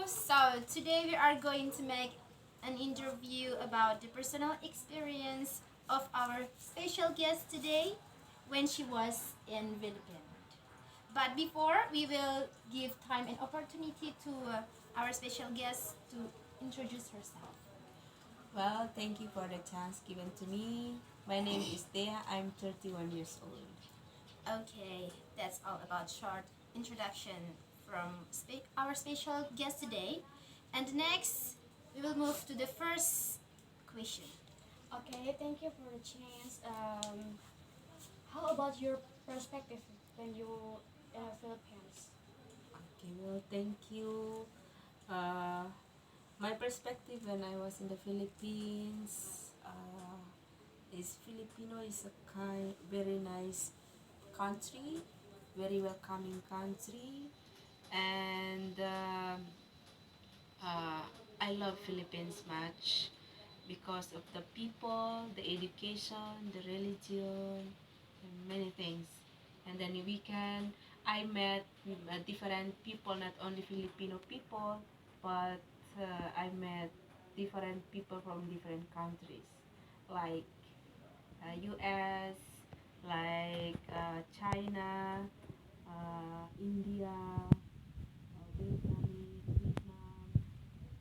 So today we are going to make an interview about the personal experience of our special guest today when she was in Philippines. But before, we will give time and opportunity to our special guest to introduce herself. Well, thank you for the chance given to me. My name is Dea. I'm 31 years old. Okay, that's all about short introduction from our special guest today. And next, we will move to the first question. Okay, thank you for the chance. How about your perspective when you Philippines? Okay, well, thank you. Uh, my perspective when I was in the Philippines is Filipino is a very nice country, very welcoming country, and uh, I love Philippines much because of the people, the education, the religion, and many things. And then I met different people, not only Filipino people, but I met different people from different countries, like U.S., like China, India, Vietnamese, Vietnam,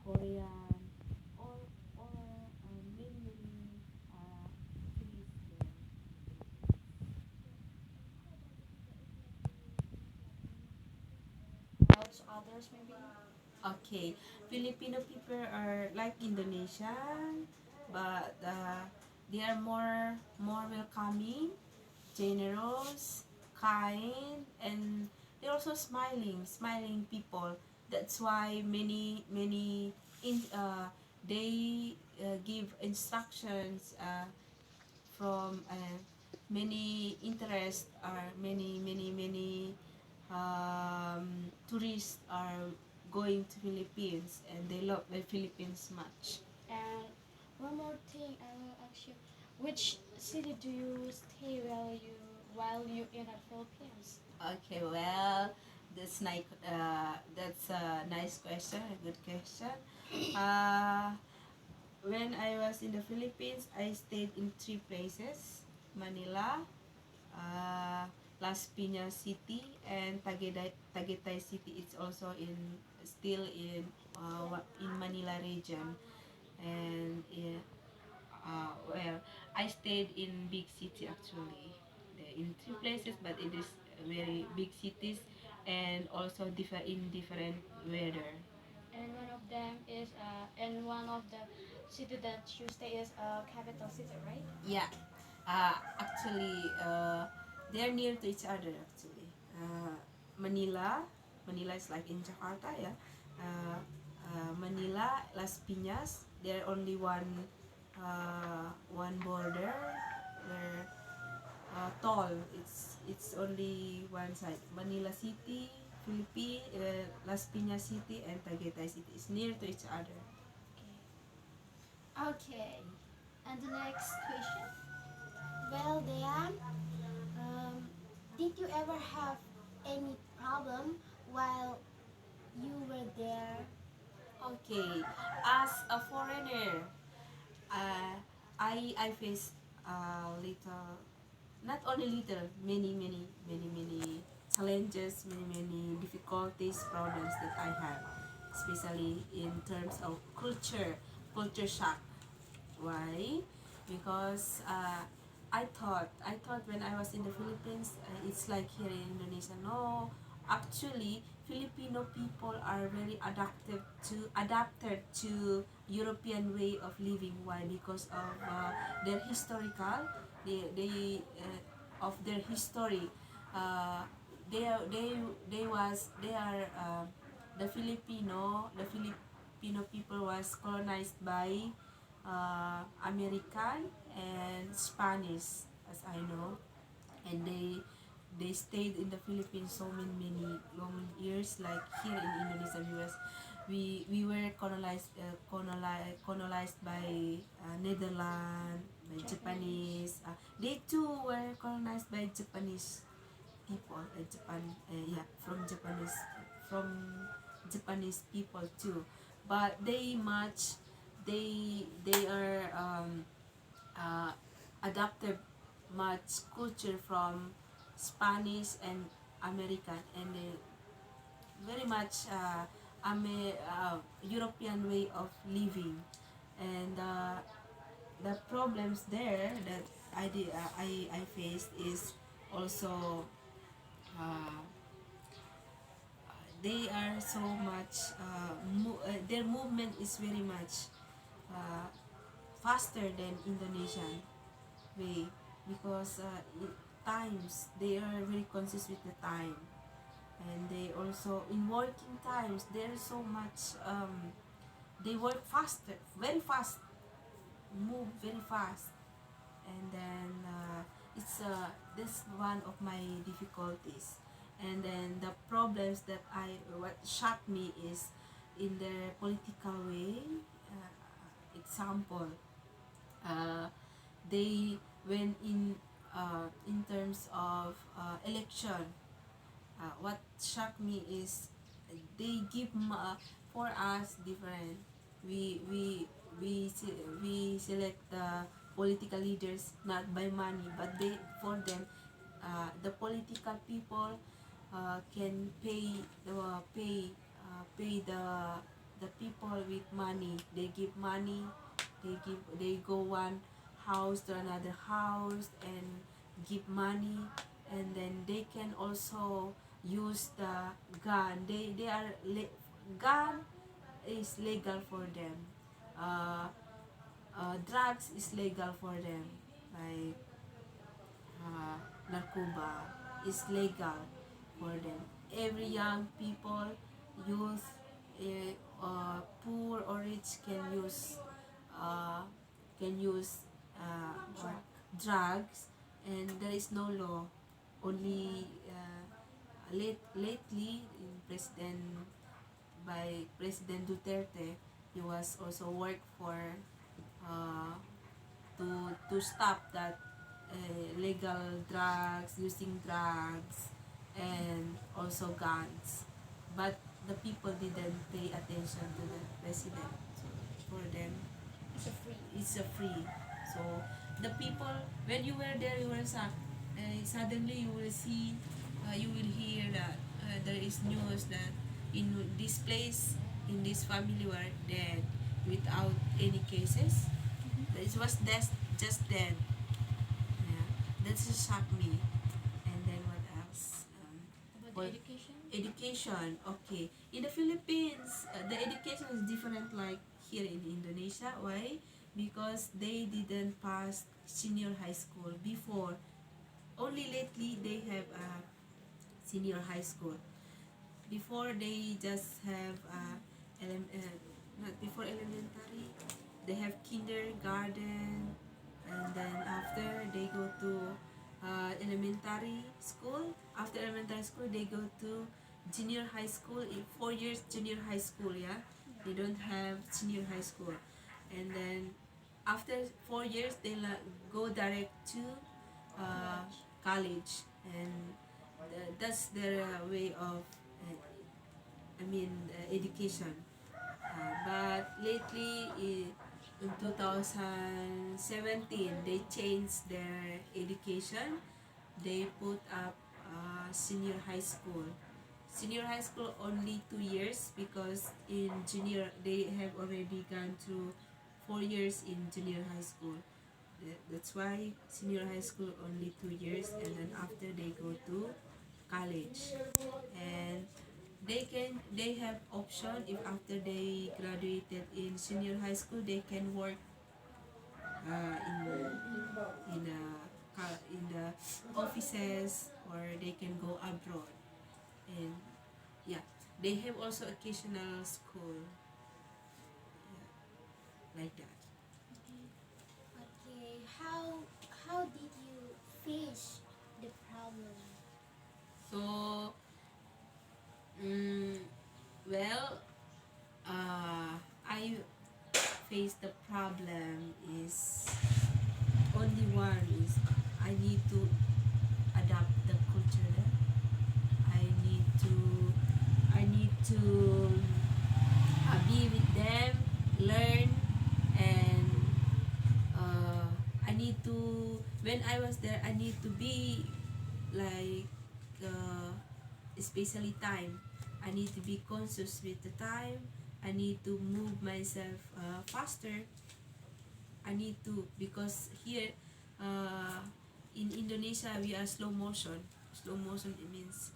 Korean, or many cities there. About others maybe? Okay, Filipino people are like Indonesian, but they are more welcoming, generous, kind, and they're also smiling people. That's why many they give instructions from many interest or many tourists are going to Philippines and they love the Philippines much. And one more thing, I will ask you, which city do you stay while you in the Philippines? Okay, well, that's a nice question, a good question. Uh, when I was in the Philippines, I stayed in three places: Manila, uh, Las Piñas City, and Tagaytay City. It's also still in Manila region, and well, I stayed in big city actually. In three places, but it is very big cities, and also different weather. And one of the city that you stay is capital city, right? Yeah, actually, they're near to each other actually. Manila, Manila is like in Jakarta, yeah. Uh, Manila, Las Piñas, they're only one border where tall. It's only one side. Manila City, Las Piñas City, and Tagaytay City is near to each other. Okay, and the next question. Well, Dan, um, did you ever have any problem while you were there? Okay, as a foreigner, uh, I face little, not only little, many challenges, many difficulties, problems that I have, especially in terms of culture shock. Why? Because I thought when I was in the Philippines, it's like here in Indonesia. No, actually, Filipino people are very adapted to European way of living. Why? Because of their historical, of their history. Uh, they are the Filipino people was colonized by American and Spanish, as I know, and they stayed in the Philippines so many long years. Like here in Indonesia, we were colonized by Netherlands, by Japanese. They too were colonized by Japanese people. Japan, yeah, from Japanese people too, but they are adopted much culture from Spanish and American, and they very much European way of living, and the problems there that I faced is also uh, they are so much their movement is very much uh, faster than Indonesian way, because times they are very conscious with the time, and they also in working times there's so much they work faster, very fast, move very fast, and then it's this one of my difficulties. And then the problems that I what shocked me is in the political way. Example, uh, they when in terms of election, what shocked me is they give for us different. We select the political leaders not by money, but they for them the political people can pay the people with money. They give money, they go one house to another house and give money, and then they can also use the gun. Gun is legal for them. uh, Drugs is legal for them, like uh, narcoba is legal for them. Every young people, youth, poor or rich uh, can use drugs, and there is no law. Only lately, in President Duterte, he was also work for uh, to stop that legal drugs, using drugs, and also guns. But the people didn't pay attention to the president. So for them, It's a free. it's a free. So the people, when you were there, you were shocked. Suddenly you will see, you will hear that there is news that in this place, in this family were dead without any cases. It was just dead. Yeah, that just shocked me. And then what else? About For the education? education, okay. In the Philippines, the education is different like here in Indonesia. Why? Because they didn't pass senior high school before. Only lately they have a senior high school. Before they just have not before elementary, they have kindergarten, and then after they go to elementary school. After elementary school, they go to junior high school. In 4 years junior high school, yeah, they don't have senior high school, and then after 4 years they go direct to college, and that's their way of education. But lately in 2017 they changed their education. They put up senior high school. Senior high school only 2 years, because in junior they have already gone through 4 years in junior high school. That's why senior high school only 2 years, and then after they go to college. And they have option, if after they graduated in senior high school they can work in in the offices, or they can go abroad. And yeah, they have also occasional school, yeah, like that. Okay, how did you face the problem? So well, I face the problem is only one is I need to adapt the culture there. I need to be with them, learn, and I need to, when I was there, I need to be like especially time. I need to be conscious with the time. I need to move myself faster. I need to, because here uh, in Indonesia we are slow motion. Slow motion, it means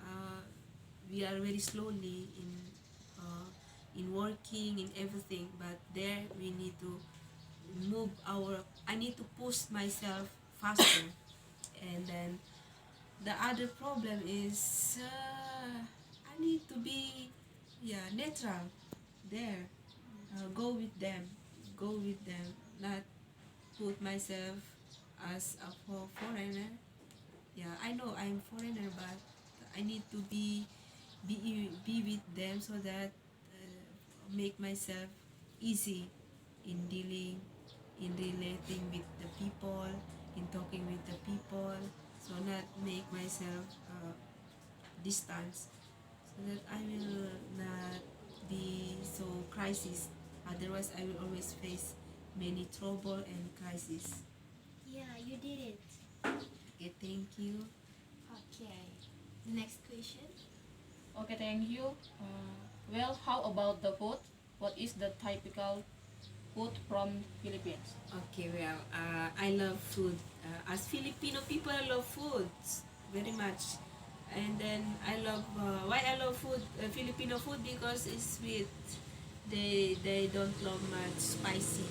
uh, we are very slowly in working, in everything. But there we need to move our, I need to push myself faster. And then the other problem is I need to be, yeah, neutral there. Go with them, go with them, not put myself as a foreigner. Yeah, I know I'm foreigner, but I need to be with them so that make myself easy in dealing, in relating with the people, in talking with the people, so not make myself distance, so that I will not be so crisis. Otherwise, I will always face many trouble and crisis. Yeah, you did it. Okay, thank you. Okay. The next question. Okay, thank you. Well, how about the food? What is the typical food from Philippines? Okay, well, I love food. As Filipino people, I love food very much. And then I love, why I love food, Filipino food, because it's sweet. They don't love much spicy.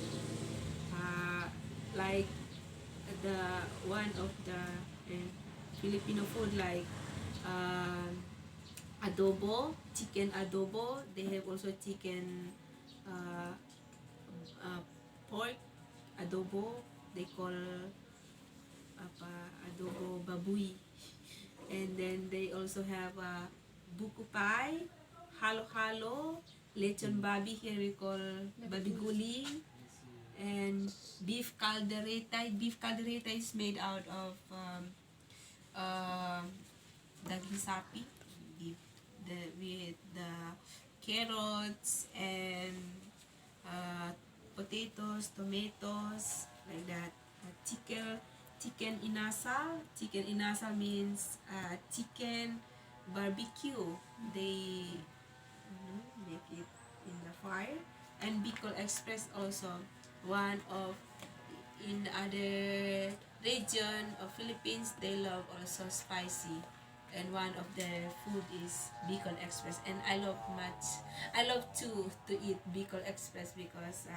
Like the one of the Filipino food, like adobo, chicken adobo. They have also chicken uh, uh, pork adobo. They call apa, adobo baboy. And then they also have buko pie, halo-halo, lechon babi, here we call babi guling, and beef caldereta. Beef caldereta is made out of um, daging sapi, beef, with the carrots and uh, potatoes, tomatoes, like that. Chicken inasal. Chicken inasal means chicken barbecue. They make it in the fire. And Bicol Express also, one of, in other region of Philippines, they love also spicy. And one of their food is Bicol Express. And I love much. I love to eat Bicol Express because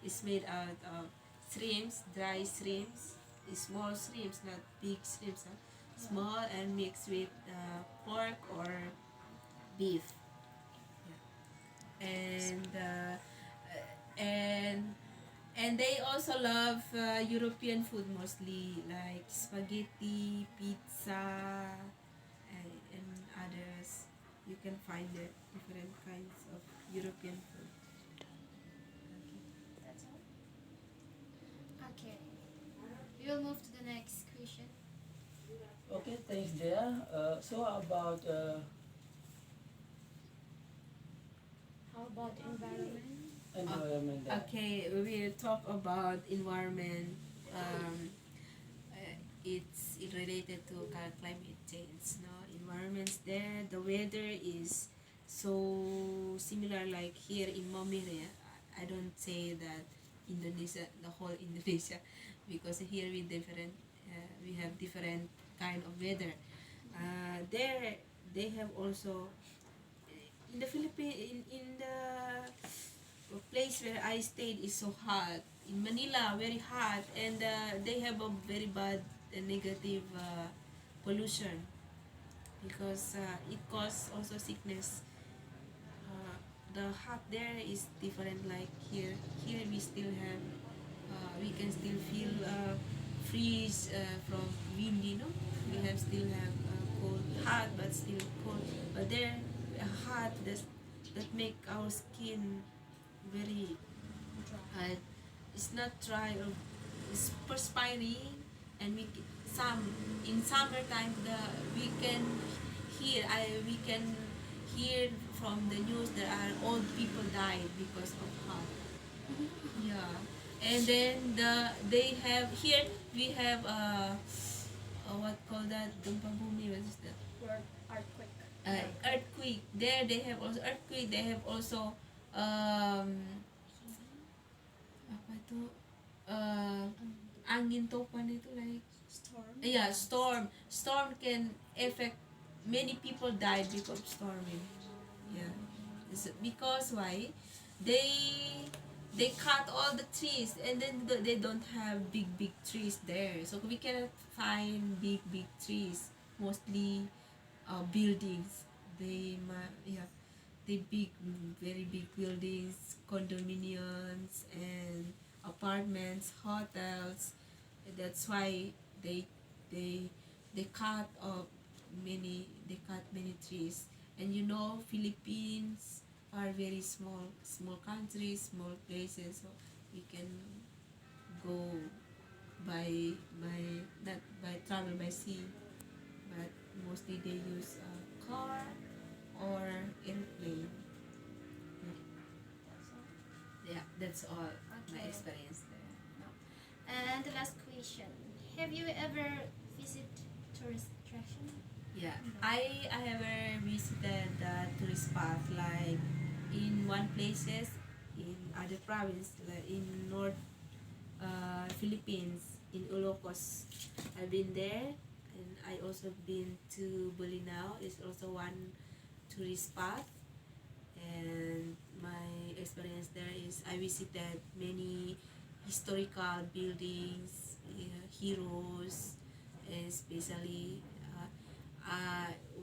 it's made out of shrimps, dry shrimps, small shrimps, not big shrimps. Small and mixed with pork or beef. Yeah. And they also love European food, mostly like spaghetti, pizza, and others. You can find the different kinds of European food. That's all. Okay. We will move to the next question. Okay, thanks, Jaya. So about How about environment? environment. Okay, we will talk about environment. It's related to climate change. No, environments there. The weather is so similar like here in Momire. I don't say that Indonesia, the whole Indonesia, because here we have different kind of weather. There they have also in the Philippines, in the place where I stayed is so hot. In Manila, very hot, and they have a very bad negative pollution, because it causes also sickness. The hot there is different like here. Here we still have, we can still feel freeze from windy, no? We have still have cold, hot but still cold. But there, hot that make our skin very it's not dry or it's perspiring, and some in summertime we can hear from the news there are old people died because of heart. Yeah, and then they have here we have what call that gempa bumi, what is that? Word earthquake. Earthquake. There they have also earthquake. They have also um apa itu angin topan itu like Storm. yeah, storm can affect many people died because of storming. Yeah, it's because why they they cut all the trees and then they don't have big trees there, so we cannot find big trees, mostly buildings. Yeah, they very big buildings, condominiums and apartments, hotels. That's why they they they cut up they cut many trees. And you know, Philippines are very small countries, small places, so we can go by not by travel by sea, but mostly they use a car or airplane. Yeah, that's all my Okay. experience there. And the last question: have you ever visited tourist attraction? Yeah, I have visited the tourist spot like in one places in other province like in North Philippines in Ilocos. I've been there, and I also been to Bolinao. It's also one tourist spot. And my experience there is I visited many historical buildings, heroes, especially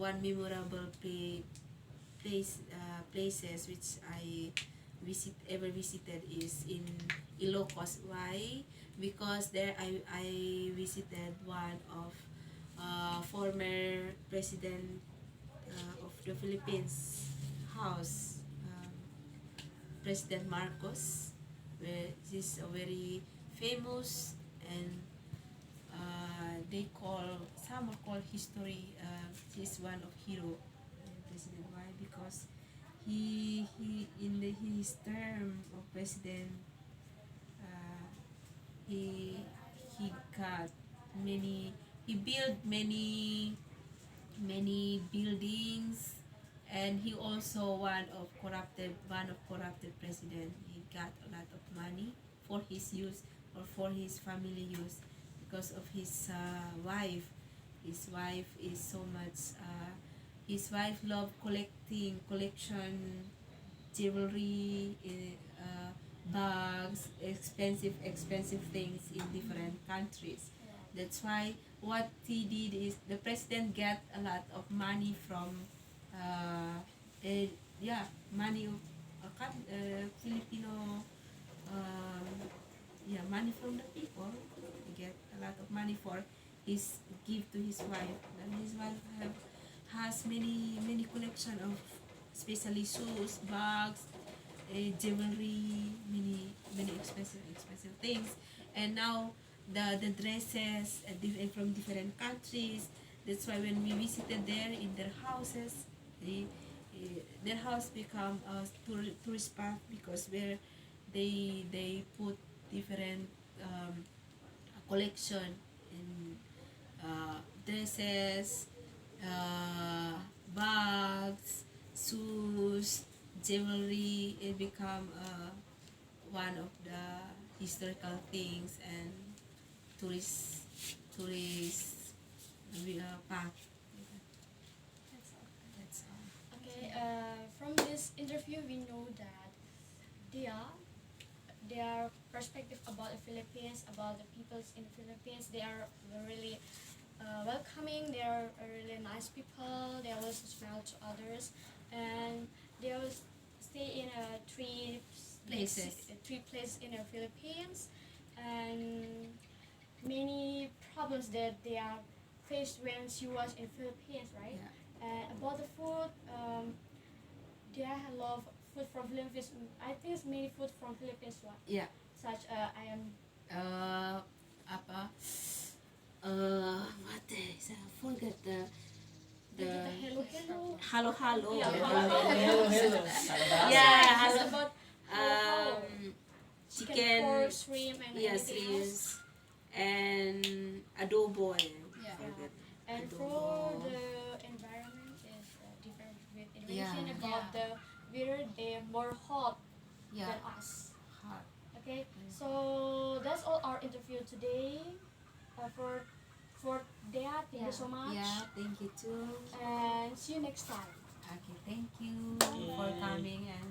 one memorable places which I visited is in Ilocos. Why? Because there I visited one of former president of the Philippines house, President Marcos, where he's a very famous and they call some are called history. He's one of hero president. Why? Because he in his term of president, uh, he he got many he built many buildings, and he also one of corrupted president. He got a lot of money for his use or for his family use because of his wife is so much his wife loved collection jewelry, bags, expensive things in different countries. That's why what he did is the president get a lot of money from yeah, money of Filipino, um, yeah, money from the people. He get a lot of money for his give to his wife. And his wife has many collection of especially shoes, bags, jewelry, many expensive things. And now the dresses from different countries. That's why when we visited there in their houses, their house become a tourist spot because where they put different collection in dresses, uh, bags, shoes, jewelry. It become one of the historical things and tourist path. That's all. Okay, from this interview, we know that their perspective about the Philippines, about the peoples in the Philippines, they are really welcoming. They are really nice people. They always smile to others, and they always stay in three places in the Philippines, and many problems that they are faced when she was in Philippines, right? Yeah. And about the food, they love food from Philippines. I think it's many food from Philippines, right? Yeah. Such I am Apa what is I forget hello hello. halo halo. Yeah, Hello, hello. Salad. Yeah, It's halo. about hello. Chicken, pork, shrimp, and yes, anything else. yes, and adobo. Yeah. Forget. And Adobo. for the environment is different with Indonesian. Yeah. About Yeah. the weather, they're more hot Yeah, than us. hot. Okay, so that's all our interview today. For that, thank you so much. Yeah, thank you too. And see you next time. Okay, thank you Okay. for coming and